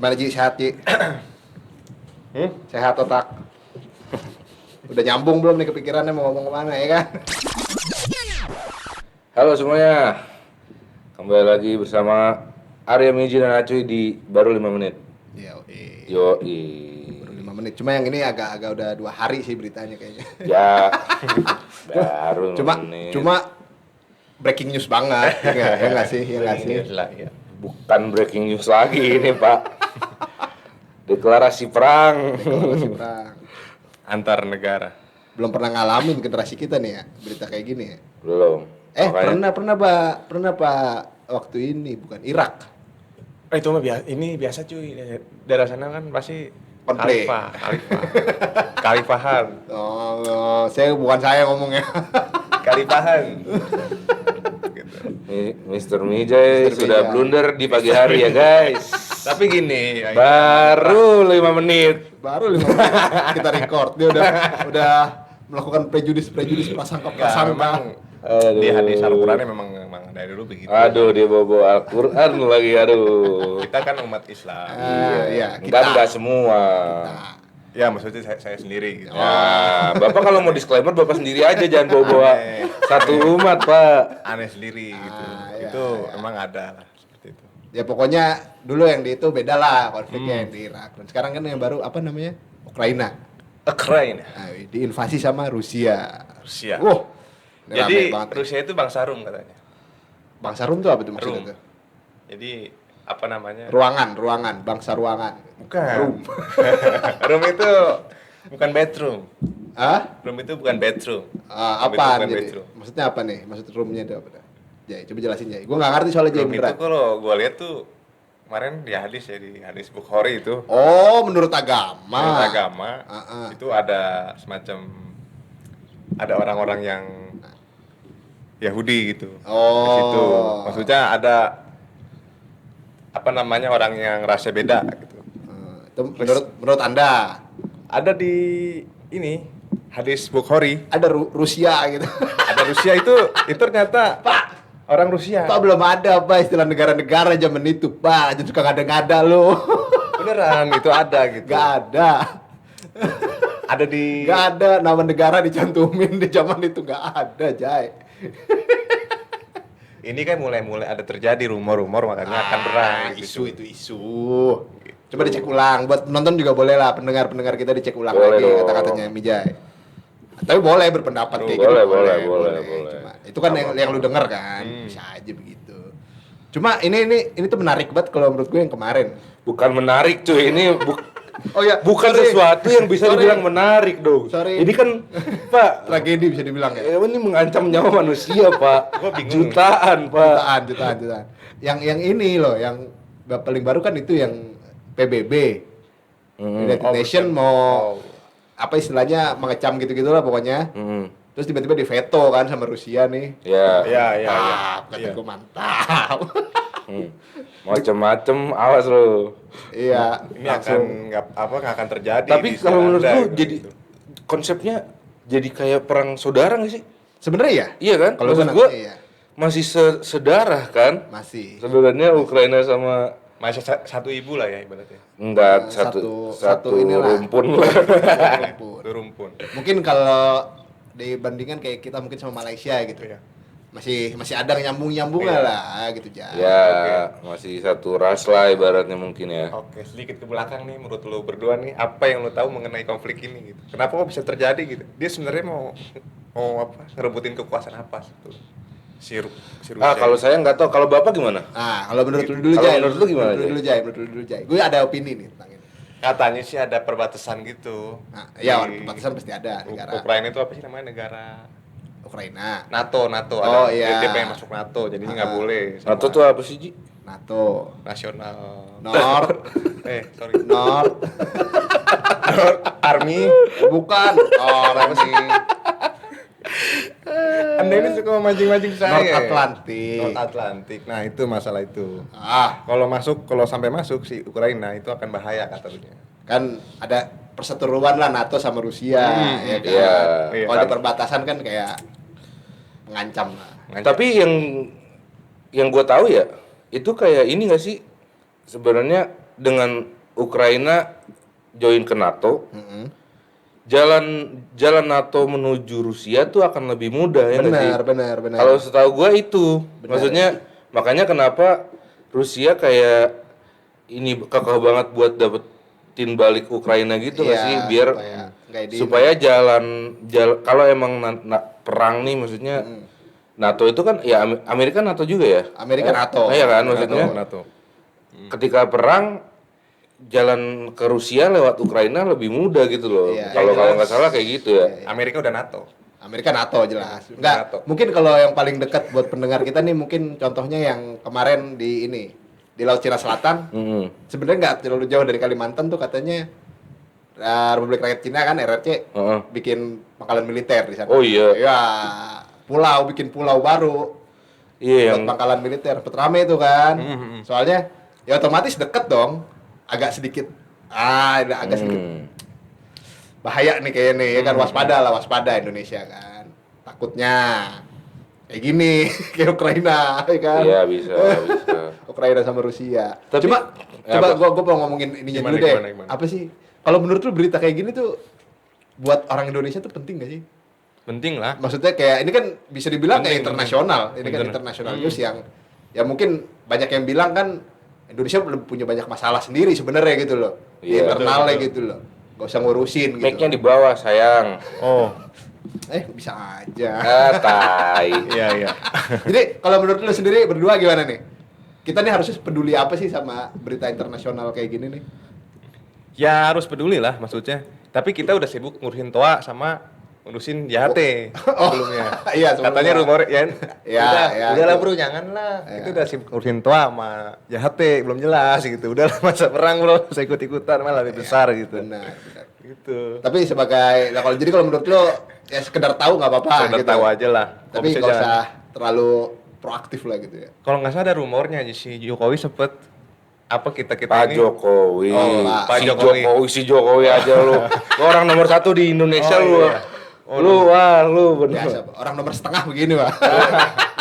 Gimana Ji, sehat Ji? Sehat otak? Udah nyambung belum nih kepikirannya mau ngomong kemana ya kan? Halo semuanya, kembali lagi bersama Arya Miji dan Acuy di baru 5 menit. Yoi. Baru 5 menit, cuma yang ini agak udah 2 hari sih beritanya kayaknya. Ya, baru 5 menit. Cuma breaking news banget, ya nggak sih? Ya. Bukan breaking news lagi ini Pak. Deklarasi perang. Deklarasi perang. Antar negara. Belum pernah ngalamin generasi kita nih ya, berita kayak gini ya. Belum. Makanya... pernah Pak waktu ini bukan Irak. Itu mah ini biasa cuy. Daerah sana kan pasti Konflik. Kalifahan. Oh, saya ngomongnya. Kalifahan. Mr. Mijay sudah blunder di pagi hari ya guys. Tapi gini, baru 5 menit. Baru 5 menit kita record. Dia udah melakukan prejudis prasangka. Di hadis Al-Qur'annya memang dari dulu begitu. Aduh, dia bawa Al-Qur'an lagi, aduh. Kita kan umat Islam. Iya, Enggak semua. Ya, maksudnya saya sendiri gitu. Nah, Bapak kalau mau disclaimer Bapak sendiri aja, jangan bawa satu umat, Pak. Aneh sendiri gitu. Itu emang ada lah seperti itu. Ya pokoknya dulu yang di itu beda lah konfliknya yang di Irak. Dan sekarang kan yang baru apa namanya? Ukraina. Nah, diinvasi sama Rusia. Ini Jadi rame banget. Rusia itu bangsa Rum katanya. Bangsa Rum tuh apa tuh maksudnya Rum. tuh? Jadi apa namanya? Ruangan, bangsa ruangan. Bukan. Rum. Room itu bukan bedroom. Hah? Room itu bukan bedroom. Apaan bukan jadi? bedroom. Maksudnya apa nih? Maksud roomnya itu apa dah? Jai, coba jelasin Jai. Gue nggak ngerti soalnya Jai Room itu beneran. kalau gua lihat tuh kemarin di hadis Bukhari itu. Oh, menurut agama. Menurut agama itu ada orang-orang yang Yahudi gitu. Di situ. Maksudnya ada apa namanya orang yang rasnya beda gitu. Itu menurut Anda Ada di ini hadis Bukhari. ada Rusia gitu. Ada Rusia itu ternyata Pak, orang Rusia. Pak belum ada Pak istilah negara-negara zaman itu Pak. Jadi suka ngada-ngada lo. Beneran itu ada gitu. Gak ada. Ada di Gak ada nama negara dicantumin di zaman itu gak ada Jai. Ini kan mulai ada terjadi rumor-rumor makanya akan perang Isu gitu. itu isu. Coba dicek ulang. Buat penonton juga boleh lah, pendengar kita dicek ulang Boleh lagi dong. kata-katanya Mijay. Tapi boleh berpendapat kayak gitu. Boleh. Cuma, itu kan yang lu denger kan, bisa aja begitu. Cuma ini tuh menarik banget kalau menurut gue yang kemarin. Bukan menarik cuy, ini Oh ya, bukan sesuatu yang bisa dibilang menarik dong. Sorry. Ini kan Pak, Tragedi bisa dibilang ya. ini mengancam nyawa manusia Pak. Gua bingung. Jutaan Pak. Jutaan. Yang ini loh, yang paling baru kan itu yang PBB. United Nation mau apa istilahnya mengecam gitu-gitu lah pokoknya. Terus tiba-tiba diveto kan sama Rusia nih. Ya. Kata gue mantap. Macem-macem, awas lo. Iya. Ini nggak akan terjadi. Tapi di kalau sana menurut ada, lu gitu. jadi konsepnya jadi kayak perang saudara nggak sih? Sebenarnya ya? Iya kan? Kalau Maksud gua gua iya. masih sedarah kan? Masih. Saudaranya Ukraina sama masih satu ibu lah ya ibaratnya. enggak satu inilah. rumpun lah. Itu rumpun. Mungkin kalau dibandingkan kayak kita mungkin sama Malaysia gitu ya. Masih ada nyambung-nyambungnya lah gitu aja. Ya, masih satu ras lah ibaratnya mungkin ya. Oke, sedikit ke belakang nih menurut lu berdua nih, apa yang lu tahu mengenai konflik ini gitu? Kenapa kok bisa terjadi gitu? Dia sebenarnya mau apa? Ngerebutin kekuasaan apa gitu? Si Rusia. Kalau saya nggak tahu, kalau Bapak gimana? Kalau menurut lu dulu Kalau Jai. menurut lu gimana, Menurut lu dulu Jai. Gue ada opini nih tentang ini. Katanya sih ada perbatasan gitu. Nah, ya perbatasan pasti ada negara. Ukraina itu apa sih namanya negara? Ukraina. NATO Oh, iya. Dia pengen masuk NATO, jadinya nggak boleh. NATO tuh apa sih Ji? NATO. Nasional. North. Sorry. North. Army. Bukan. Apa sih? Anda ini suka memancing-mancing saya. North Atlantic. Nah, itu masalah itu. Ah, Kalau sampai masuk si Ukraina itu akan bahaya katanya. kan ada perseteruan lah NATO sama Rusia, ya kan. Iya. Kalau di perbatasan kan kayak mengancam lah. Tapi yang gue tahu ya, itu kayak ini nggak sih? Sebenarnya dengan Ukraina join ke NATO, jalan NATO menuju Rusia tuh akan lebih mudah ya nggak sih? Benar. Kalau setahu gua itu, maksudnya makanya kenapa Rusia kayak ini kekeh banget buat dapetin balik Ukraina gitu nggak sih? Biar supaya jalan kalau emang perang nih maksudnya NATO itu kan ya Amerika NATO juga ya? Amerika NATO. Iya kan maksudnya. NATO. Ketika perang jalan ke Rusia lewat Ukraina lebih mudah gitu loh. Kalau nggak salah kayak gitu ya. Amerika udah NATO. Amerika NATO jelas. Enggak, mungkin kalau yang paling dekat buat pendengar kita nih mungkin contohnya yang kemarin di Laut Cina Selatan. Sebenarnya nggak terlalu jauh dari Kalimantan tuh katanya Republik Rakyat Cina kan RRC bikin pangkalan militer di sana. Oh iya. Ya, bikin pulau baru. Iya buat pangkalan militer. Rame itu kan. Soalnya ya otomatis deket dong. Agak sedikit bahaya nih kayaknya nih ya kan, waspada Indonesia kan, takutnya kayak gini kayak Ukraina ya kan. Iya bisa. Ukraina sama Rusia. Tapi, coba gue mau ngomongin ininya dulu deh. Gimana? Apa sih kalau menurut lu berita kayak gini tuh buat orang Indonesia tuh penting gak sih? Penting lah. Maksudnya kayak ini kan bisa dibilang kayak internasional. Ini kan internasional news yang ya mungkin banyak yang bilang kan Indonesia belum punya banyak masalah sendiri sebenarnya gitu loh. Di internalnya gitu loh. Gak usah ngurusin gitu. Mic-nya di bawah sayang. Oh. Bisa aja. Tai. Iya. Jadi kalau menurut lu sendiri berdua gimana nih? Kita nih harusnya peduli apa sih sama berita internasional kayak gini nih? Ya harus peduli lah maksudnya. Tapi kita udah sibuk ngurusin TOA sama ngurusin JHT sebelumnya. Iya, katanya rumor ya. Udah lah itu. bro, jangan lah. Itu udah sibuk ngurusin TOA sama JHT belum jelas gitu. Udah lah masa perang bro, saya ikut-ikutan malah lebih besar gitu. Benar. Gitu. Tapi sebagai kalau menurut lu ya sekedar tahu nggak apa-apa Sekedar gitu. tahu aja lah. Tapi nggak usah terlalu proaktif lah gitu ya. Kalau nggak salah ada rumornya si Jokowi sempet Pak Jokowi. Pak Jokowi. Si Jokowi aja lu. Lu orang nomor 1 di Indonesia lu. Iya. Lu bener. Biasa, orang nomor setengah begini Pak.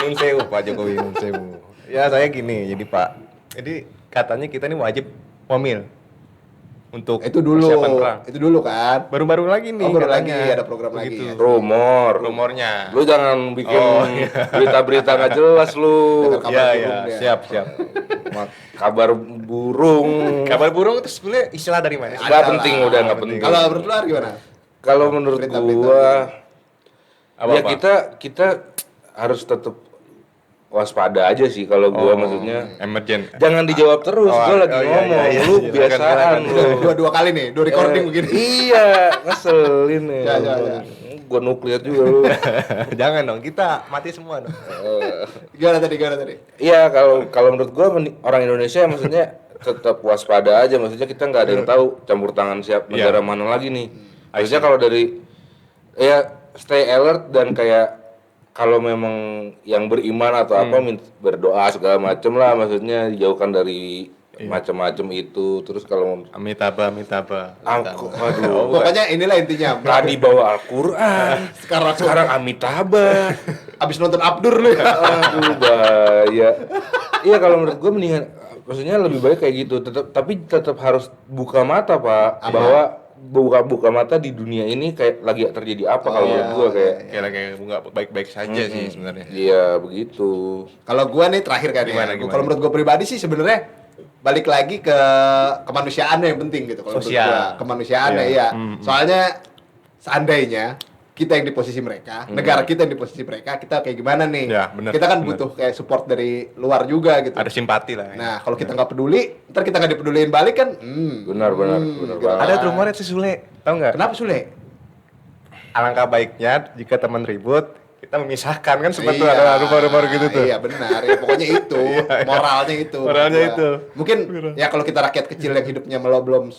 Nun sewu Pak Jokowi, nun sewu. Ya saya gini, jadi Pak. Jadi katanya kita ini wajib wamil untuk itu dulu persiapan perang. Itu dulu kan. Baru-baru lagi nih. Baru katanya. lagi ada program Begitu. lagi. Ya. Rumornya. Lu jangan bikin berita-berita nggak jelas lu. Iya, siap. Kabar burung. Kabar burung itu sebenarnya istilah dari mana? Nggak penting, udah nggak penting. Kalau menurut lu gimana? Kalau menurut gua Apa? ya kita harus tetap waspada aja sih kalau gua maksudnya. Emergent. Jangan dijawab terus, gua lagi ngomong. Lu biasaan lu. Dua kali nih, dua recording begini. Iya, ngeselin ya. Ya. Gua nuklir juga lu. Jangan dong, kita mati semua dong. Gimana tadi? Iya, kalau menurut gua orang Indonesia maksudnya tetap waspada aja, maksudnya kita nggak ada yang tahu campur tangan negara mana lagi nih. Maksudnya kalau dari ya stay alert dan kayak kalau memang yang beriman atau apa berdoa segala macem lah, maksudnya dijauhkan dari macam-macam itu. Terus kalau Amitabha. aduh, Pokoknya inilah intinya. tadi bawa Al-Quran, sekarang Amitabha. Abis nonton Abdur lu ya. Aduh bahaya. Iya kalau menurut gue mendingan, maksudnya lebih baik kayak gitu. Tapi tetap harus buka mata Pak, bahwa buka mata di dunia ini kayak lagi terjadi apa kalau menurut gua kayak lagi nggak baik-baik saja sih sebenarnya. Iya begitu. Kalau gua nih terakhir kan Gimana? Kalau menurut gua pribadi sih sebenarnya balik lagi ke kemanusiaannya yang penting gitu kalau menurut gua. Kemanusiaannya iya. Soalnya seandainya kita yang di posisi mereka, negara kita yang di posisi mereka, kita kayak gimana nih? Ya, bener, kita kan butuh kayak support dari luar juga gitu. Ada simpati lah. Nah, kalau kita nggak peduli, ntar kita nggak dipeduliin balik kan? Benar gitu. banget. Ada rumornya si Sule, tahu nggak? Kenapa Sule? Alangkah baiknya jika teman ribut, kita memisahkan kan sempat tuh ada rumor-rumor gitu tuh. Iya benar, ya, pokoknya itu moralnya itu. Moralnya menurut itu. gua. Mungkin ya kalau kita rakyat kecil yang hidupnya belum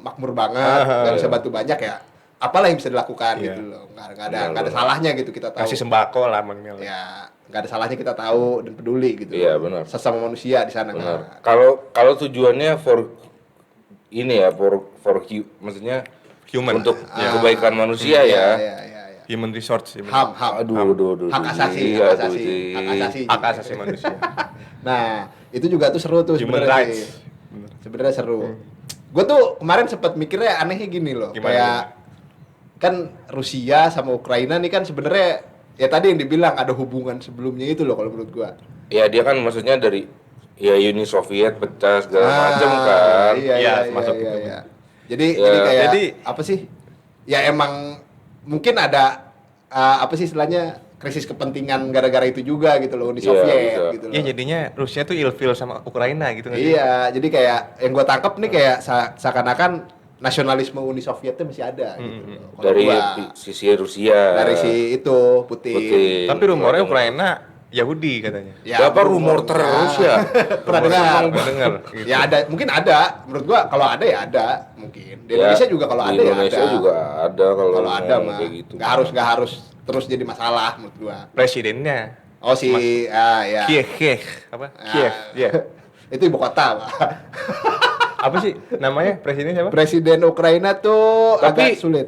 makmur banget, nggak bisa bantu banyak ya. Apalah yang bisa dilakukan gitu loh, nggak ada salahnya gitu kita tahu. Kasih sembako lah minimal. Ya nggak ada salahnya kita tahu dan peduli gitu. Iya, benar. Sesama manusia di sana Benar. kan. Kalau tujuannya for maksudnya Human. untuk kebaikan manusia ya. Iya. Human resource. Ham. Aduh. Hak asasi, Iya, hak asasi, tuh, hak asasi. Hak asasi manusia. Nah itu juga tuh seru tuh Human sebenarnya rights. sih. Sebenarnya seru. Gue tuh kemarin sempat mikirnya anehnya gini loh. Gimana, Kayak kan Rusia sama Ukraina nih kan sebenarnya ya tadi yang dibilang ada hubungan sebelumnya itu loh kalau menurut gua. Ya dia kan maksudnya dari ya Uni Soviet pecah segala macam kan. Iya, Iya, iya, masuk iya, itu. iya. Jadi Ya, kayak jadi- apa sih? Ya emang mungkin ada apa sih istilahnya krisis kepentingan gara-gara itu juga gitu loh Uni Iya, Soviet bisa. gitu loh. Iya jadinya Rusia tuh ilfil sama Ukraina gitu nggak sih? Iya, jadi kayak yang gua tangkap nih kayak seakan-akan nasionalisme Uni Sovietnya masih ada gitu loh. Kalau Dari gua, sisi Rusia. dari si itu Putin. Putin. Tapi rumornya Ukraina Yahudi katanya. Ya, Berapa rumor terus ya? Pernah dengar. Pernah dengar. Gitu. Ya ada, mungkin ada. Menurut gua kalau ada ya ada, mungkin. Di Ya, Indonesia juga kalau di ada ya Indonesia ada. juga ada kalau Kalau ada ngomong mah kayak gitu. nggak harus terus jadi masalah menurut gua. Presidennya Oh si ya. Kiev apa? Kiev, ya. Itu ibu kota, Pak. Apa sih namanya presidennya siapa? Presiden Ukraina tuh Tapi- agak sulit.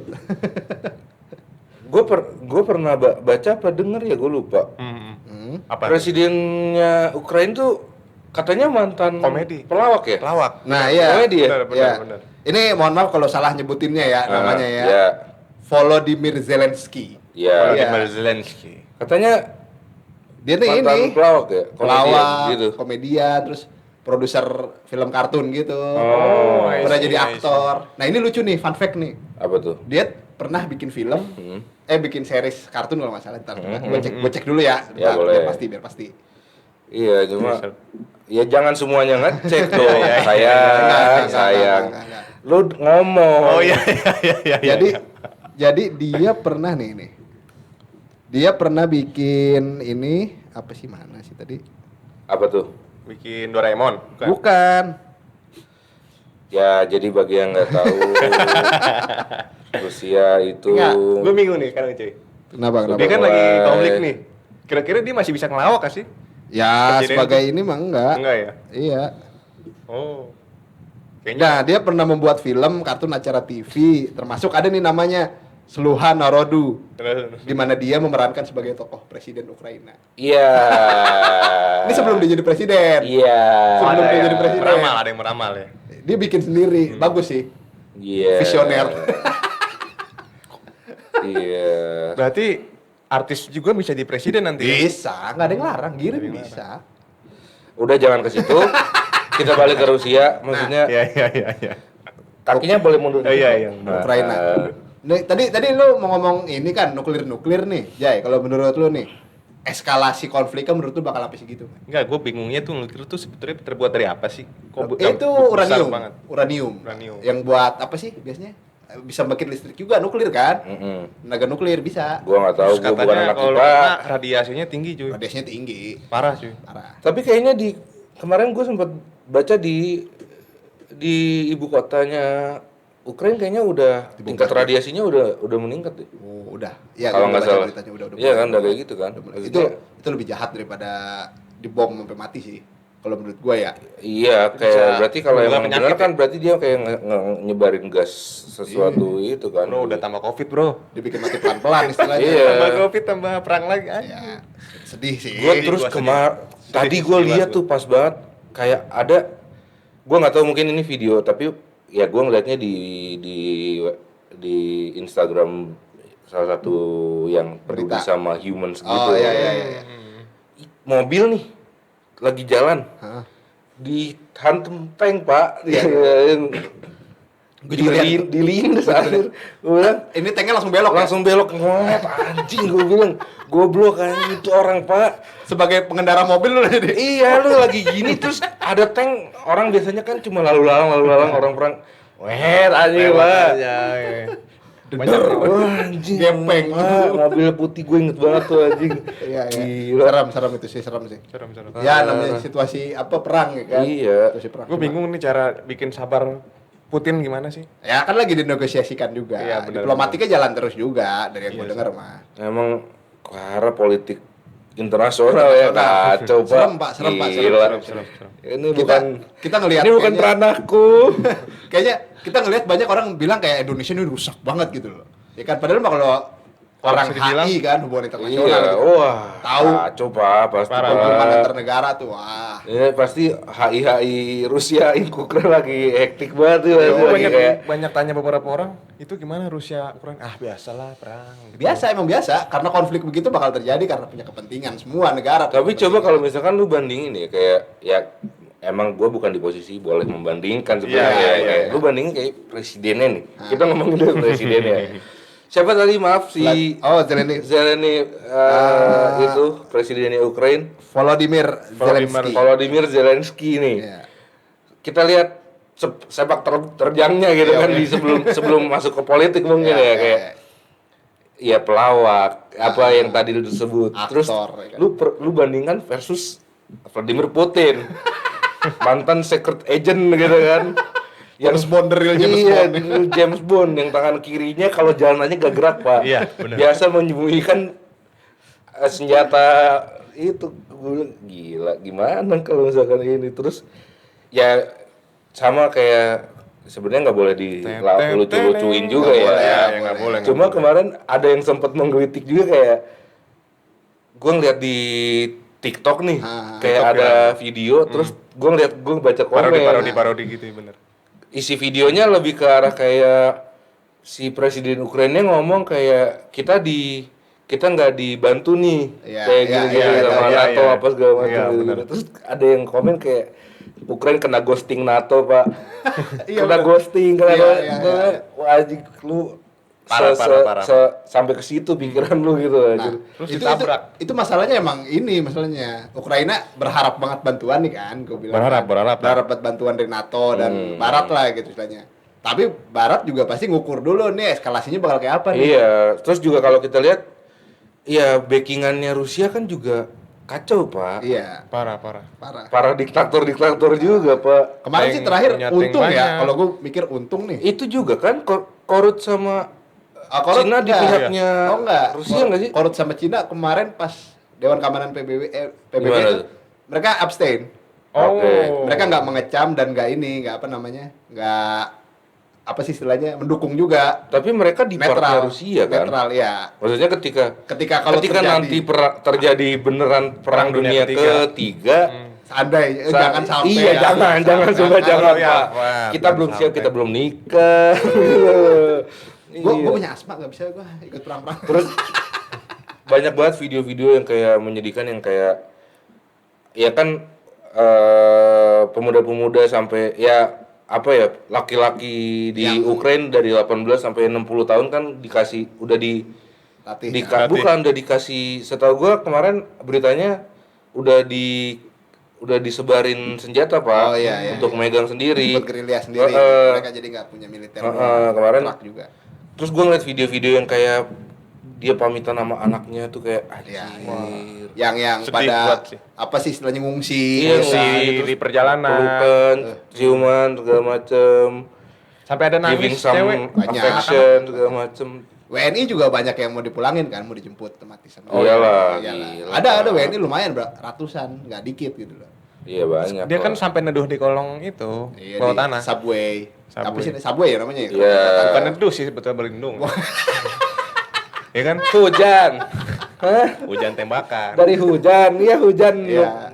Gue pernah baca apa denger ya gue lupa. Apa? Presidennya Ukraina tuh katanya mantan Komedi. pelawak ya? Pelawak. Nah, iya. Komedi ya? Benar, benar, Ya. benar. Ini mohon maaf kalau salah nyebutinnya ya namanya ya. Ya. Volodymyr Zelensky. Ya. Iya. Volodymyr Zelensky. Katanya Dia nih mantan ini pelawak ya? Komedian pelawak, gitu. komedian, terus produser film kartun gitu. Oh, I Pernah see, jadi I see. aktor. Nah ini lucu nih, fun fact nih. Apa tuh? Dia pernah bikin film, bikin series kartun kalau nggak salah. Ntar gue cek dulu ya. Ya, Bentar, boleh. biar pasti. Iya, cuma ya jangan semuanya ngecek dong. Iya, Sayang, sayang. Enggak. Lu ngomong. Oh iya iya. Jadi dia pernah nih. Dia pernah bikin ini apa sih mana sih tadi? Apa tuh? Bikin Doraemon. Bukan. Bukan. Ya, jadi bagi yang nggak tahu, Rusia itu Enggak, gue bingung nih sekarang cuy. Kenapa? Dia kan lagi Mulai. konflik nih. Kira-kira dia masih bisa ngelawak gak sih? Ya Presiden sebagai tuh. ini mah enggak. Enggak ya? Iya. Oh. Kayaknya Nah, dia pernah membuat film, kartun, acara TV, termasuk ada nih namanya Sluha Narodu, di mana dia memerankan sebagai tokoh presiden Ukraina. Iya. Ini sebelum dia jadi presiden. Iya. Sebelum dia jadi presiden. meramal, ada yang meramal ya. Dia bikin sendiri, bagus sih. Iya. Visioner. Iya. Berarti artis juga bisa di presiden nanti. ya? Bisa, nggak ada yang larang, Giring bisa. Udah jangan ke situ. Kita balik ke Rusia, maksudnya Iya. kakinya boleh mundur. Iya. Nah, Ukraina. Nih, tadi lu mau ngomong ini kan nuklir nih, Jay. Kalau menurut lu nih, eskalasi konfliknya menurut lu bakal apa sih gitu? Enggak, gue bingungnya tuh nuklir tuh sebetulnya terbuat dari apa sih? Itu besar uranium. banget. Uranium. Uranium. Yang buat apa sih biasanya? Bisa bikin listrik juga nuklir kan? Tenaga nuklir bisa. Gua nggak tahu, Terus gua bukan katanya anak kalau IPA. kena radiasinya tinggi cuy. Radiasinya tinggi. Parah cuy. Parah. Tapi kayaknya di kemarin gue sempat baca di ibu kotanya Ukraina kayaknya udah tingkat radiasinya udah meningkat deh. Oh, udah. Iya, Kalau gua nggak baca salah. beritanya udah Iya kan, udah kayak gitu kan. Itu Maksudnya, itu lebih jahat daripada dibom sampai mati sih. Kalau menurut gua ya. iya, kayak Bisa berarti kalau menular emang penyakit benar kan ya? berarti dia kayak nyebarin gas sesuatu itu kan. Bro, udah tambah covid bro. Dibikin mati pelan-pelan istilahnya. Iya. Tambah covid, tambah perang lagi. Ya, sedih sih. Gue terus tadi gue lihat tuh pas banget kayak ada, gue nggak tahu mungkin ini video tapi ya gue ngeliatnya di Instagram salah satu yang peduli Berita. sama humans gitu. Oh iya iya iya. Mobil nih lagi jalan Hah? dihantam tank pak. Iya. Gua juga lihat. Dilindas akhir. Gue bilang Ini tanknya langsung belok. langsung belok ngeliat anjing, gue bilang goblok anjing itu orang pak. Sebagai pengendara mobil lu jadi. Iya, lu lagi gini terus ada tank, orang biasanya kan cuma lalu lalang orang perang. Weh, anjing lah. Banyak Wah, anjing. Gepeng. Wah, mobil putih gue inget banget tuh anjing. Iya iya. Gila. Seram itu sih, seram sih. serem. Ya namanya situasi apa perang ya kan? Iya. Situasi perang. Gue bingung nih cara bikin sabar Putin gimana sih? Ya kan lagi dinegosiasikan juga. Iya, benar, Diplomatiknya jalan terus juga dari yang gue dengar mah. Emang Clara politik internasional ya kacau pak. Serem, Pak. Serem, Pak. Serem, Gila. serem. Ini Kita bukan kita ngelihat ini bukan kayaknya- ranahku. kayaknya kita ngelihat banyak orang bilang kayak Indonesia ini rusak banget gitu loh. Ya kan padahal mah kalau orang bisa dibilang, HI kan, hubungan internasional. Iya, gitu. wah. Tahu. Coba pasti. Parah. Pak. Hubungan antar negara tuh, wah. Ya pasti HI Rusia Ukraina lagi hektik banget tuh, Ya, lagi banyak kayak banyak tanya beberapa orang, itu gimana Rusia Ukraina? Ah, biasalah perang. Gitu. Emang biasa, karena konflik begitu bakal terjadi karena punya kepentingan semua negara. tapi punya coba kalau kepentingan. misalkan lu bandingin ya kayak ya emang gue bukan di posisi boleh membandingkan sebenarnya Iya, iya, kayak iya. lu bandingin kayak presidennya nih. Kita ngomongin dulu presidennya. Siapa tadi maaf si Zelensky itu presidennya Ukraina. Volodymyr Zelensky. Volodymyr Zelensky nih. Iya. Kita lihat sepak terjangnya gitu kan di sebelum masuk ke politik mungkin ya kayak ya pelawak apa yang tadi lu disebut. Aktor, Terus ya kan? lu bandingkan versus Vladimir Putin. Mantan secret agent gitu kan. James Bond, the real James Iya, Bond. real James Bond yang tangan kirinya kalau jalan aja gak gerak, Pak. Iya, benar. Biasa menyembunyikan senjata itu. Gue bilang, gila, gimana kalau misalkan ini terus ya sama kayak sebenarnya nggak boleh lucu-lucuin juga Nggak ya. boleh, Ya, nggak nggak boleh. Cuma kemarin ada yang sempat menggelitik juga kayak gue ngeliat di TikTok nih, kayak TikTok ada video, terus gue baca komen. Parodi gitu ya bener. Isi videonya lebih ke arah kayak si presiden Ukraina ngomong kayak kita nggak dibantu nih Iya, kayak iya, gini iya, sama iya, NATO iya. apa segala macam Iya, gitu. benar. Terus ada yang komen kayak Ukraina kena ghosting NATO pak, Iya, kena benar. ghosting, kena Iya, iya, iya. wajib lu Parah. sampai ke situ pikiran lu gitu. Nah, Terus itu ditabrak. masalahnya emang ini masalahnya. Ukraina berharap banget bantuan nih kan, gue bilang. Berharap. Berharap banget bantuan dari NATO dan Barat lah gitu istilahnya. Tapi Barat juga pasti ngukur dulu nih eskalasinya bakal kayak apa nih. Iya, terus juga kalau kita lihat, ya backingannya Rusia kan juga kacau pak. Iya, Parah. parah. Diktator juga pak. Kemarin sih Tank terakhir punya tank untung ya, banyak. kalau gue mikir untung nih. Itu juga kan korut sama Korut Cina di enggak. pihaknya Oh enggak, Rusia nggak sih? Korut sama Cina kemarin pas Dewan Keamanan PBB Gimana itu, tuh? mereka abstain. Oh. Oke. Mereka nggak mengecam dan nggak nggak apa sih istilahnya, mendukung juga. Tapi mereka di partnya Rusia kan. Netral ya. Maksudnya ketika kalau terjadi, nanti terjadi beneran perang dunia ketiga, seandainya sa- jangan sampai. Iya, ya. jangan coba jangan ya, Pak. Pak. Kita belum siap, Sampai. kita belum nikah. Gue Iya. punya asma, nggak bisa gue ikut perang-perang. Terus banyak banget video-video yang kayak menyedihkan yang kayak ya kan pemuda-pemuda sampai ya apa ya laki-laki di Ukraina dari 18 sampai 60 tahun kan udah Latih. bukan udah dikasih, setahu gua kemarin beritanya udah disebarin senjata Pak, Oh, iya, untuk megang sendiri. Buat gerilya sendiri. Heeh. Mereka jadi nggak punya militer. Kemarin Terak juga. terus gua ngeliat video-video yang kayak dia pamitan sama anaknya tuh kayak Ya, anjir. yang Sedih pada banget sih. apa sih istilahnya ngungsi. Iya, gitu kan. di perjalanan. Pelukan, ciuman segala macem, Sampai ada giving nangis some cewek. Banyak. affection segala macem. WNI juga banyak yang mau dipulangin kan, mau dijemput otomatis. Oh, iyalah, Iyalah. gila. Ada WNI lumayan ratusan, nggak dikit gitu loh. Iya banyak. Dia kan Pak. sampai neduh di kolong itu, Iya, bawah di tanah. Subway. Subway. Apa sih Subway ya namanya? Iya. Bukan neduh sih, betul berlindung. Ya kan? Hujan. Hah? Hujan tembakan. Dari hujan, iya hujan, Iya,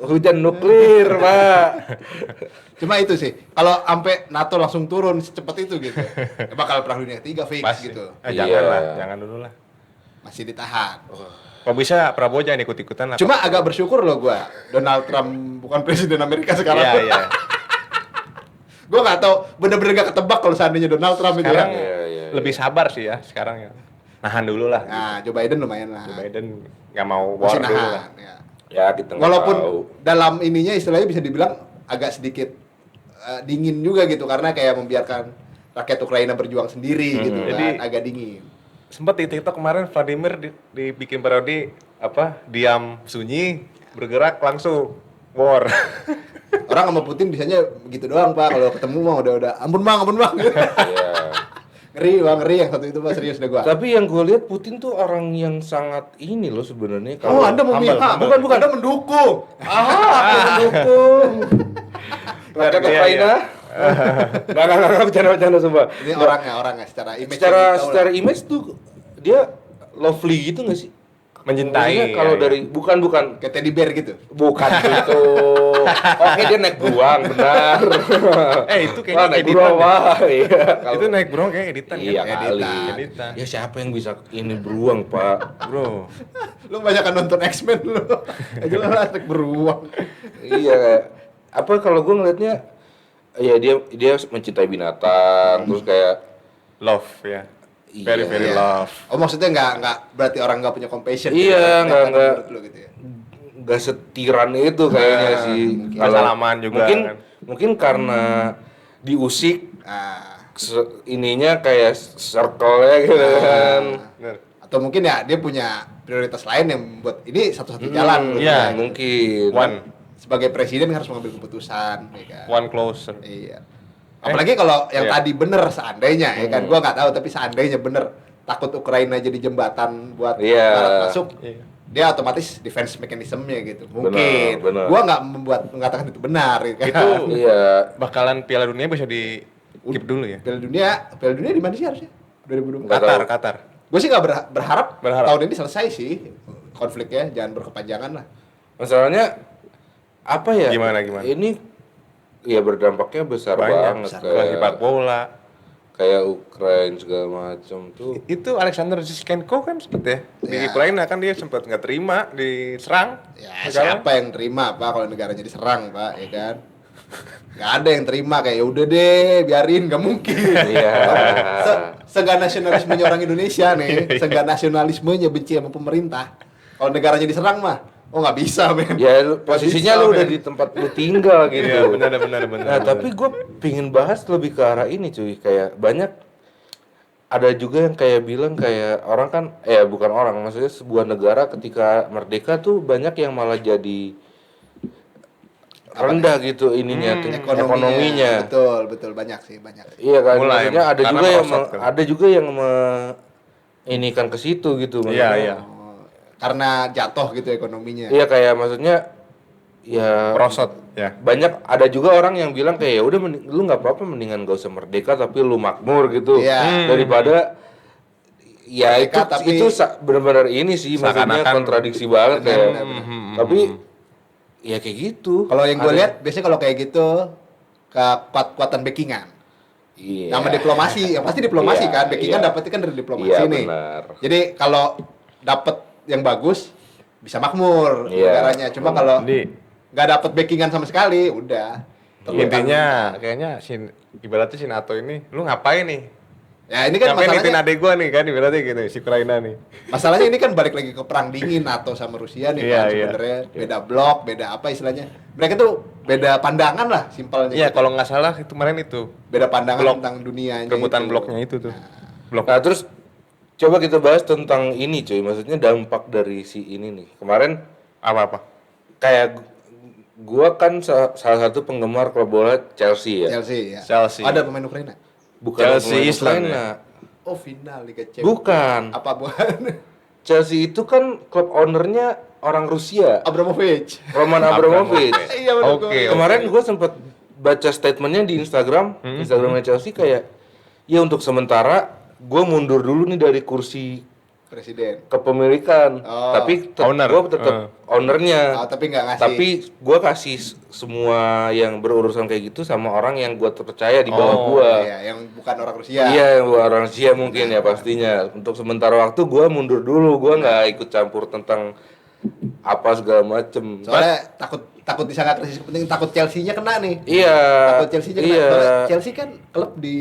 hujan nuklir, Pak. Cuma itu sih, kalau sampai NATO langsung turun secepat itu gitu, ya bakal perang dunia ketiga fix Pasti. gitu. Iya. Jangan lah, jangan dulu lah. Masih ditahan. Kok bisa Prabowo jangan ikut-ikutan lah. Cuma agak bersyukur loh gua, Donald Trump bukan presiden Amerika sekarang. Iya. Gua nggak tahu, bener-bener gak ketebak kalau seandainya Donald Trump itu Sekarang ya. Iya. lebih sabar sih ya sekarang ya. Nahan dulu lah. Nah, Joe Biden lumayan lah. Joe Biden nggak mau Masih war dulu lah. nahan. Ya. Ya kita nggak Walaupun tahu. dalam ininya istilahnya bisa dibilang agak sedikit dingin juga gitu, karena kayak membiarkan rakyat Ukraina berjuang sendiri gitu kan, Jadi- agak dingin. Sempet di TikTok kemarin Vladimir dibikin parodi apa? Diam sunyi, bergerak langsung war. Orang sama Putin bisanya begitu doang Pak, kalau ketemu mah udah ampun bang. Iya. ngeri yang satu itu Pak, serius deh gua. Tapi yang gue lihat Putin tuh orang yang sangat ini loh sebenarnya. Oh, Anda memihak. humble. Bukan, Anda mendukung. Aku mendukung. Rakyat Iya, Ukraina. Nggak, bercanda sumpah. Ini orangnya secara image. Secara kita tahu lah. secara image tuh dia lovely gitu nggak sih? Mencintai. Maksudnya kalau ya, dari bukan Kayak teddy bear gitu. gitu. Oke dia naik beruang benar. Itu Wah, kayaknya naik editan beruang deh. wah. Iya. Itu naik beruang kayak editan Iya kan? kali. Editan. Ya siapa yang bisa ini beruang pak? Bro. Lu banyak kan nonton X-Men lu. Aja lah naik beruang. Iya kayak apa kalau gue ngelihatnya ya dia mencintai binatang terus kayak Love ya. Very Iya. very Iya. love. Oh maksudnya nggak berarti orang nggak punya compassion. Iya, Kelihatan nggak. menurut lu gitu ya. nggak setiran itu kayaknya sih. mungkin. Kalau Salaman juga, Mungkin kan. mungkin karena diusik Ah. ininya kayak circle-nya gitu kan. Bener. Atau mungkin ya dia punya prioritas lain yang membuat ini satu-satu jalan. menurut iya. gua. Mungkin. One Sebagai presiden harus mengambil keputusan, ya kan? one closer. Iya. Apalagi kalau yang Iya. tadi bener seandainya, ya kan? Gua nggak tahu tapi seandainya bener takut Ukraina jadi jembatan buat Iya. Barat masuk, Iya. dia otomatis defense mechanism-nya gitu. Mungkin. benar. Gua nggak mengatakan itu benar, ya kan? Itu Iya. bakalan Piala Dunia bisa di keep dulu ya. Piala Dunia di mana sih harusnya? 2024. Nggak Qatar, tahu. Qatar. Gue sih nggak berharap Berharap. tahun ini selesai sih konfliknya, jangan berkepanjangan lah. Masalahnya apa ya? Gimana? Ini ya berdampaknya besar Banyak. banget besar. Ke sepak bola. kayak Ukraina segala macam tuh. Itu Alexander Zinchenko kan sempet ya di Ya. Ukraina kan dia sempat nggak terima diserang. Ya negara. siapa yang terima pak kalau negaranya diserang pak, ya kan? Gak ada yang terima kayak ya udah deh biarin, gak mungkin. Iya. Seenggak nasionalismenya orang Indonesia nih, seenggak nasionalismenya benci sama pemerintah. Kalau negaranya diserang mah, oh nggak bisa men. Ya posisinya Nggak lu bisa, udah men. di tempat lu tinggal gitu. Iya, benar. Nah, tapi gue pingin bahas lebih ke arah ini cuy, kayak banyak ada juga yang kayak bilang kayak orang kan, bukan orang, maksudnya sebuah negara ketika merdeka tuh banyak yang malah jadi rendah gitu ininya tuh, ekonominya. Betul banyak sih. Iya kan, Mulai, maksudnya ada karena juga yang merosot kan. ada juga yang inikan ke situ gitu maksudnya. Iya. Oh, karena jatuh gitu ekonominya. Iya kayak maksudnya ya Merosot ya. banyak ada juga orang yang bilang kayak ya udah lu nggak apa-apa mendingan gak usah merdeka tapi lu makmur gitu Iya. daripada ya Merdeka, tapi- itu benar-benar ini sih maksudnya Seakan-akan- kontradiksi banget kayak benar. tapi ya kayak gitu. Kalau yang gue Ada- lihat biasanya kalau kayak gitu kekuatan backingan. iya. Nama diplomasi, yang pasti diplomasi Iya, kan, backingan iya. dapetnya kan dari diplomasi Iya, nih. benar. Jadi kalau dapet yang bagus bisa makmur Iya. negaranya. Cuma kalau Jadi nggak dapet backingan sama sekali, udah. intinya kayaknya ibaratnya si NATO ini lu ngapain nih? Ya ini kan Ngapain nitin masalahnya, adek gua nih kan ibaratnya gitu si Ukraina nih. masalahnya ini kan balik lagi ke perang dingin NATO sama Rusia nih Iya, kan iya. sebenarnya beda blok, beda apa istilahnya. Mereka tuh beda pandangan lah simpelnya. Iya, kalau nggak salah itu kemarin itu beda pandangan blok. tentang dunianya. rebutan itu. bloknya itu tuh. Blok. Nah terus coba kita bahas tentang ini cuy, maksudnya dampak dari si ini nih. Kemarin Apa-apa? kayak gua kan salah satu penggemar klub bola Chelsea ya. Chelsea ya. Chelsea. Ada pemain Ukraina. Bukan Chelsea pemain Island Ukraina. Oh final Liga Champions. Bukan. Apa bukan? Chelsea itu kan klub ownernya orang Rusia, Abramovich. Roman Abramovich. Iya benar. Oke. Kemarin gue sempat baca statementnya di Instagramnya Chelsea kayak, ya untuk sementara gue mundur dulu nih dari kursi Presiden. kepemilikan, Oh. tapi Owner. gue tetap ownernya. Oh, tapi nggak ngasih. Tapi gue kasih semua yang berurusan kayak gitu sama orang yang gue terpercaya di bawah gue. Iya, yang bukan orang Rusia. Iya, yang orang Rusia mungkin ya pastinya. Untuk sementara waktu gue mundur dulu, gue nggak ikut campur tentang apa segala macem. Soalnya takut disangka krisis kepentingan, takut Chelsea-nya kena nih. Iya. Takut Chelsea-nya kena. Iya. Soalnya Chelsea kan klub di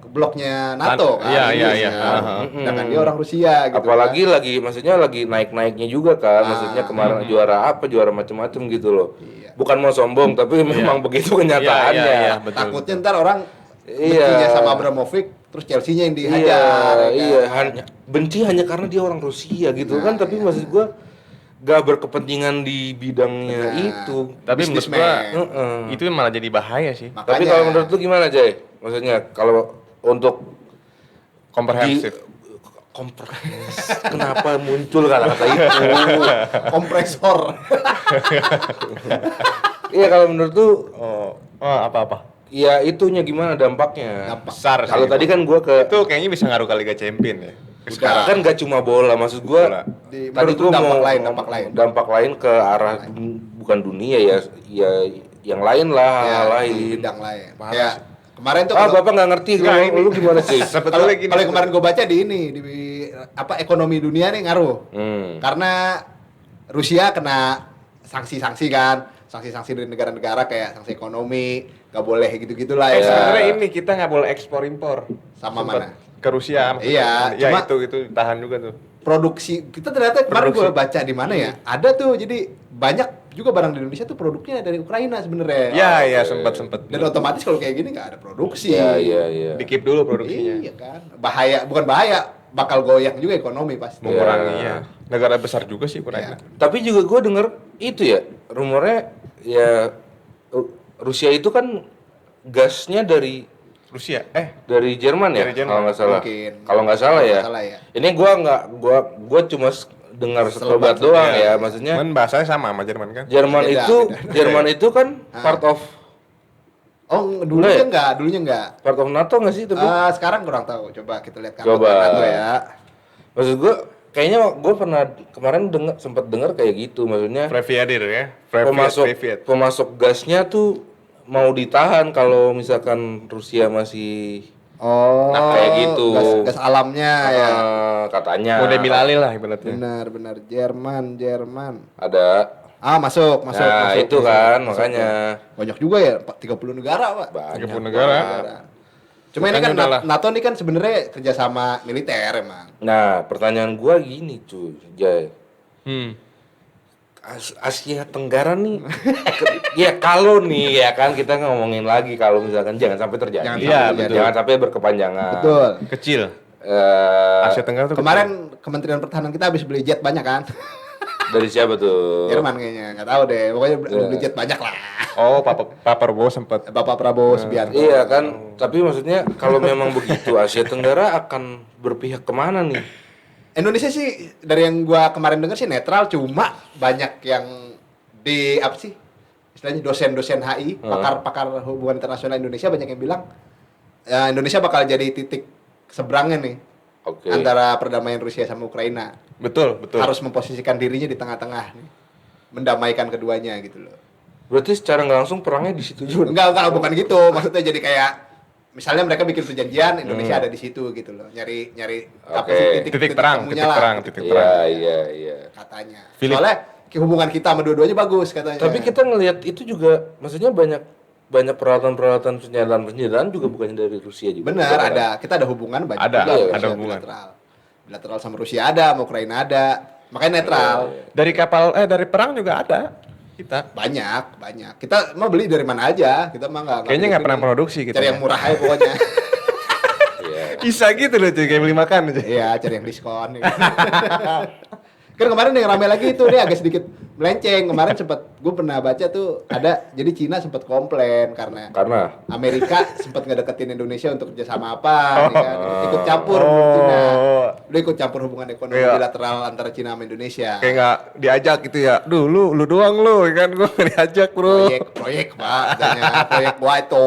bloknya NATO kan. Iya, Inggris, iya. kan. Aha. Sedangkan dia orang Rusia gitu. Apalagi maksudnya lagi naik-naiknya juga kan. Maksudnya kemarin juara macem-macem gitu loh. Iya. Bukan mau sombong, tapi memang begitu kenyataannya. Iya, kan. betul. Takutnya ntar orang Iya. bencinya sama Abramovich, terus Chelsea-nya yang dihajar. Iya, ya iya, kan? benci hanya karena dia orang Rusia gitu kan, tapi maksud gua gak berkepentingan di bidangnya Nah, itu. Tapi menurut Businessman. gua Heeh. itu malah jadi bahaya sih. Makanya, Tapi kalau menurut lu gimana, Jay? Maksudnya kalau untuk Komprehensif. komprehensif, kenapa muncul kata-kata itu? kompresor. Iya, kalau menurut lu Oh, apa-apa. ya itunya gimana dampaknya? Dampak. Besar sih. Kalau tadi kan gua ke Itu kayaknya bisa ngaruh ke Liga Champion ya. sekarang. Kan nggak cuma bola, maksud gua. Bola. Di- Tadi menurut lu gua mau dampak lain ke arah bukan dunia ya, ya yang lain lah, ya, hal di lain. bidang lain. Parah Kayak sih. kemarin tuh Bapak nggak ngerti, Nggak, ini. lu gimana sih? kalau Sebetulnya gini. kalau yang kemarin gue baca di ini di apa ekonomi dunia nih ngaruh. Karena Rusia kena sanksi-sanksi kan, sanksi-sanksi dari negara-negara kayak sanksi ekonomi, nggak boleh gitu-gitulah ya. Sebenarnya ini kita nggak boleh ekspor impor. Sama Sempet mana? Ke Rusia. maksudnya. Iya, Ya cuma- itu tahan juga tuh. Produksi kita ternyata kemarin gue Produksi. baca di mana ya, ada tuh jadi banyak juga barang di Indonesia tuh produknya dari Ukraina sebenarnya. Iya, oke. sempet. Dan otomatis kalau kayak gini nggak ada produksi. Iya. Dikip dulu produksinya. Iya kan, bahaya, bukan bahaya, bakal goyang juga ekonomi pasti. Mengurangi Iya. ya. Negara besar juga sih Ukraina. Iya. Tapi juga gue denger itu ya, rumornya ya Rusia itu kan gasnya dari Rusia. Jerman ya, Dari Jerman. kalau nggak salah. Mungkin. Kalau nggak salah Kalau ya. nggak salah ya. Ini gua cuma dengar Selebat sekebat doang ya. ya, maksudnya Cuman bahasanya sama Jerman kan? Jerman Beda. Jerman itu kan part of Oh, Boleh. dulunya enggak. part of NATO nggak sih tapi? Sekarang kurang tahu. Coba kita lihat Coba. NATO ya. Maksud gua kayaknya gua pernah kemarin sempat dengar kayak gitu, maksudnya Previadir ya. pemasok gasnya tuh mau ditahan kalau misalkan Rusia masih Oh, kayak gitu. Gas alamnya ya. Katanya Udah bilalil lah ibaratnya. Benar. Jerman. ada. Masuk. Nah, itu kan makanya Banyak juga ya, 30 negara, Pak. banyak 30 negara. Cuma ini kan Makanya udahlah. NATO ini kan sebenarnya kerjasama militer emang. Nah, pertanyaan gua gini cuy, Jay. Hmm. Asia Tenggara nih, ya kalau nih ya kan kita ngomongin lagi kalau misalkan jangan sampai terjadi. Jangan Iya, sampai terjadi. Jangan sampai berkepanjangan. Betul. Kecil. Eh, Asia Tenggara tuh Kemarin Kementerian Pertahanan kita habis beli jet banyak kan? dari siapa tuh? Jerman kayaknya, nggak tahu deh. Pokoknya beli jet banyak lah. kecil. Oh, Pak Prabowo sempat. Bapak Prabowo Subianto. Iya kan, tapi maksudnya kalau memang begitu Asia Tenggara akan berpihak kemana nih? Indonesia sih dari yang gua kemarin dengar sih netral, cuma banyak yang di apa sih? Istilahnya dosen-dosen HI, pakar-pakar hubungan internasional Indonesia banyak yang bilang ya, Indonesia bakal jadi titik seberangnya nih Oke. antara perdamaian Rusia sama Ukraina. Betul. Harus memposisikan dirinya di tengah-tengah nih. Mendamaikan keduanya gitu loh. Berarti secara nggak langsung perangnya di situ juga. Enggak, bukan gitu. Maksudnya jadi kayak misalnya mereka bikin perjanjian, Indonesia ada di situ gitu loh. Nyari apa Oke. sih Titik terang, temunya lah, titik Iya, terang. iya. katanya. Philip. Soalnya hubungan kita sama dua-duanya bagus katanya. Tapi kita ngelihat itu juga, maksudnya banyak peralatan senjata juga bukannya dari Rusia juga. benar Bukan, ada, kita ada hubungan banyak Ada, juga ada Rusia hubungan. bilateral sama Rusia ada, sama Ukraina ada. Makanya netral. Iya. Dari dari perang juga ada. Kita. Banyak. Kita mau beli dari mana aja. Kita mah nggak Kayaknya nggak beli pernah ini. produksi kita. Cari yang murah aja pokoknya. Iya. Bisa gitu loh cuy, kayak beli makan aja. Iya, cari yang diskon. Kan kemarin yang rame lagi itu dia agak sedikit melenceng. Kemarin gue pernah baca tuh ada, jadi Cina sempat komplain karena Amerika sempat ngedeketin Indonesia untuk kerjasama apa, nih kan. Ikut campur menurut Cina. Udah ikut campur hubungan ekonomi Iya. bilateral antara Cina sama Indonesia. Kayak nggak diajak gitu ya. Duh, lu doang lu kan gua nggak diajak, Bro. Proyek Pak, katanya proyek gua itu.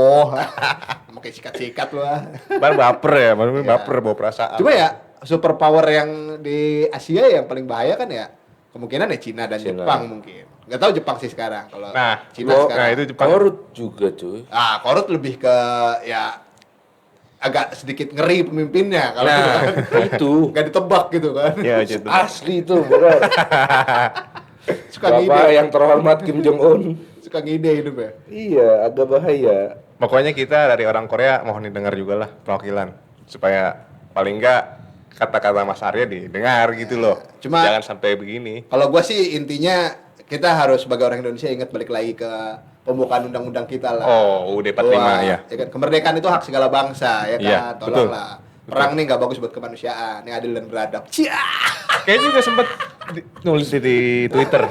Pakai sikat-sikat lu ah. Baru baper ya, baru Iya. baper bawa perasaan. Cuma ya superpower yang di Asia yang paling bahaya kan ya kemungkinan ya Cina dan Cina. Jepang mungkin. Nggak tahu Jepang sih sekarang kalau Nah, Cina sekarang. nah itu Jepang. Korut juga cuy. Korut lebih ke ya agak sedikit ngeri pemimpinnya kalau Nah, gitu kan. Itu Nggak ditebak gitu kan. ya gitu. asli itu, bro. Suka Bapak ngide, yang terhormat Kim Jong Un. suka ngide hidup ya. Iya, agak bahaya. Pokoknya kita dari orang Korea mohon didengar juga lah perwakilan supaya paling enggak kata-kata Mas Arya didengar gitu loh. Cuma- jangan sampai begini. Kalau gua sih intinya kita harus sebagai orang Indonesia ingat balik lagi ke pembukaan undang-undang kita lah. Oh, UUD 45 Bahwa, ya. kan, kemerdekaan itu hak segala bangsa ya kan. Iya, Tolonglah. Perang nih nggak bagus buat kemanusiaan, yang adil dan beradab. Cia. Kayaknya juga sempet nulis di Twitter.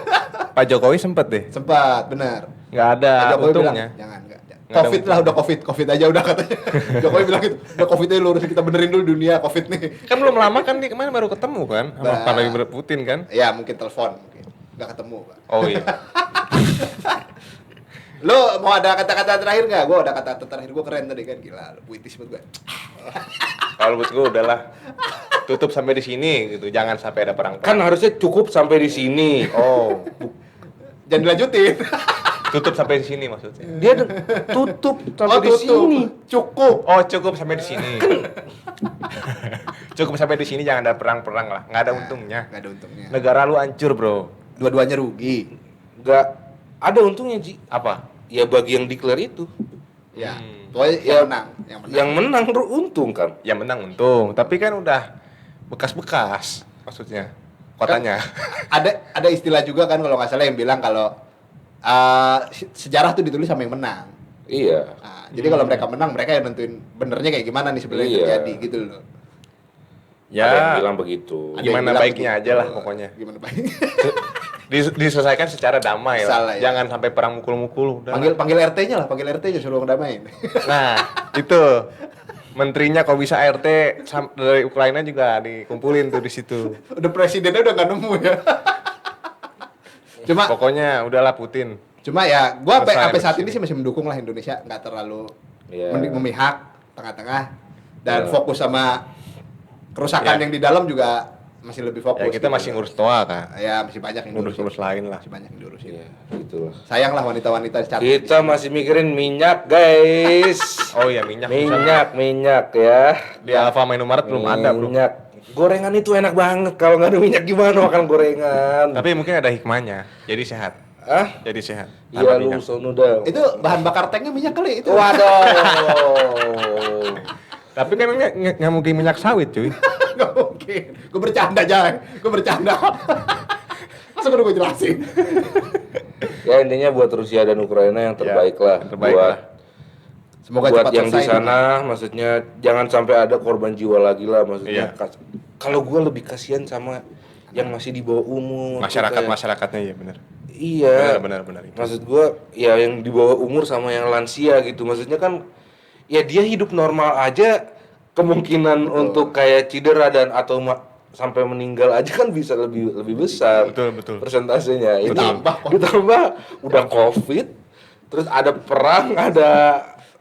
Pak Jokowi sempet deh. Sempat, benar. Nggak ada Pak Jokowi bilang, untungnya. jangan enggak. Nggak ada Covid lah, udah Covid aja udah katanya. Jokowi bilang gitu, udah Covid aja lu kita benerin dulu dunia Covid nih. Kan belum lama kan nih kemarin baru ketemu kan sama Bah. Pak Vladimir Putin kan? Ya mungkin telepon, mungkin nggak ketemu. Pak. Oh iya. Lo mau ada kata-kata terakhir nggak? Gue ada kata-kata terakhir gue keren tadi kan, gila. Puitis buat gue. Kalau buat gue udahlah. tutup sampai di sini gitu, jangan sampai ada perang. Kan harusnya cukup sampai di sini. Oh, Jangan dilanjutin. tutup sampai di sini maksudnya. Dia tutup sampai di sini. Cukup. Oh, cukup sampai di sini. Cukup sampai di sini, jangan ada perang-perang lah. Nggak ada untungnya. Nggak ada untungnya. Negara lu hancur, bro. Dua-duanya rugi. Nggak ada untungnya, Ji. Apa? Ya bagi yang declare itu. Ya. Hmm. Pokoknya Ya, yang menang. Yang menang untung kan. Ya menang untung, tapi kan udah bekas-bekas maksudnya kotanya. Ada istilah juga kan kalau nggak salah yang bilang kalau sejarah tuh ditulis sama yang menang. Iya. Nah, jadi kalau mereka menang, mereka yang nentuin benernya kayak gimana nih sebenarnya yang Iya. terjadi gitu loh. Ada yang Ya, bilang begitu. Ada yang gimana bilang baiknya begitu. aja lah pokoknya. Gimana baik? Diselesaikan secara damai Salah, lah. ya. Jangan sampai perang mukul-mukul. Udah panggil RT-nya lah, panggil RT-nya suruh ngedamain. Nah, itu menterinya kalau bisa RT dari Ukraina juga dikumpulin tuh di situ. Udah presidennya udah nggak nemu ya. Pokoknya udahlah Putin. Cuma ya, gua Selesai, sampai saat bersih. ini sih masih mendukung lah Indonesia, nggak terlalu Iya. memihak tengah-tengah dan Iya. fokus sama kerusakan Ya. yang di dalam juga masih lebih fokus. Ya kita gitu. masih ngurus toa kan. Ya masih banyak yang diurusin. Ngurus-ngurus lain lah. Masih banyak yang diurusin. Iya, gitulah. Sayang lah wanita-wanita cantik. Kita masih mikirin minyak, guys. Oh iya minyak. minyak ya. Di Alfamart Indomaret belum ada, bro. Minyak. Gorengan itu enak banget. Kalau nggak ada minyak gimana makan gorengan? Tapi mungkin ada hikmahnya. Jadi sehat. Ah? Jadi sehat. Iya Tanpa lu minyak. sonuda. Itu bahan bakar tanknya minyak kali itu. Waduh. Tapi kan nggak mungkin minyak sawit, cuy. Gak mungkin. Gue bercanda aja. Gue bercanda. Masa gue jelasin? Ya intinya buat Rusia dan Ukraina yang terbaik Ya, lah. yang terbaik buat lah. Semoga buat cepat yang di selesai. sana, maksudnya jangan sampai ada korban jiwa lagi lah, maksudnya. Iya. Kalau gue lebih kasihan sama yang masih di bawah umur. Masyarakatnya ya benar. Iya. Benar. Maksud gue ya yang di bawah umur sama yang lansia gitu. Maksudnya kan ya dia hidup normal aja, kemungkinan untuk kayak cedera dan atau sampai meninggal aja kan bisa lebih besar. Betul. Persentasenya. Ini Ditambah. ditambah udah Covid, terus ada perang, ada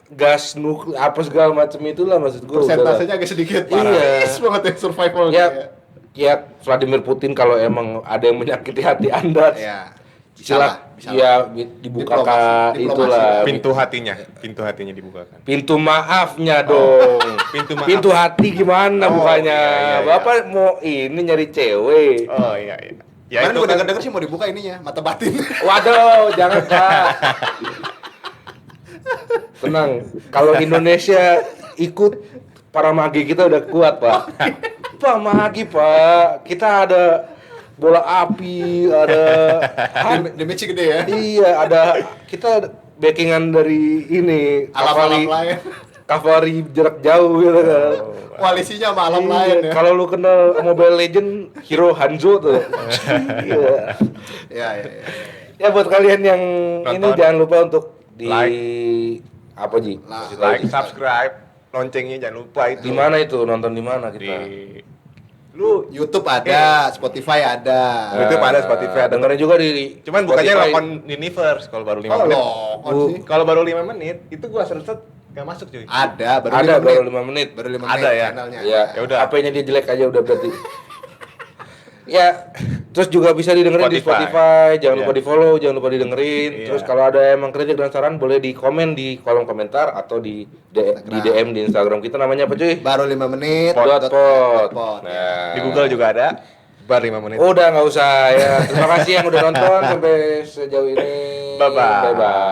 gas nuklir apa segala macam itulah, maksud gue. Persentasenya agak sedikit. Iya. Paris banget ya survival. Ya Vladimir Putin kalau emang ada yang menyakiti hati Anda, Ya. Bisa lah. ya dibukakan Diplomasi. itulah Pintu hatinya dibukakan. pintu maafnya dong. Pintu maaf. Pintu hati gimana Oh, bukannya? iya. Bapak mau ini nyari cewek. Oh iya. Ya Kemarin itu gue kan denger sih mau dibuka ininya, mata batin. Waduh, jangan Pak. Tenang, kalau Indonesia ikut para magi kita udah kuat Pak. Pak magi Pak, kita ada bola api, ada Damage gede ya. iya kita backingan dari ini Alam-alam lain. Cavalry jarak jauh gitu kan. Koalisinya sama alam Iya, lain ya. Kalau lu kenal Mobile Legend Hero Hanzo tuh. Iya. Ya. Ya buat kalian yang ini Nonton. jangan lupa untuk di Like. apa Ji? Kasih tahu, like, Ji. subscribe, loncengnya jangan lupa itu. Di mana itu? Nonton di mana Di kita? lu YouTube ada, Spotify ada. YouTube ada, Spotify ada. Dengerin juga di cuman bukannya Spotify. Lokon Universe kalau baru 5 Oh, menit. lokon sih. Kalau baru 5 menit itu gua set gak masuk cuy. Ada, baru Ada 5 baru menit. 5 menit. Baru 5 Ada menit ya? channelnya. Ya, Ya udah. HP-nya dia jelek aja udah berarti. Ya, terus juga bisa didengerin di Spotify. Jangan Iya. lupa di-follow, jangan lupa didengerin. Iya. Terus kalau ada emang kritik dan saran boleh di komen di kolom komentar atau di DM di Instagram kita, namanya apa cuy? Baru 5 menit. Pot. Ya. Di Google juga ada. Baru 5 menit. Udah nggak usah ya. Terima kasih yang udah nonton sampai sejauh ini. Bye-bye. Bye-bye.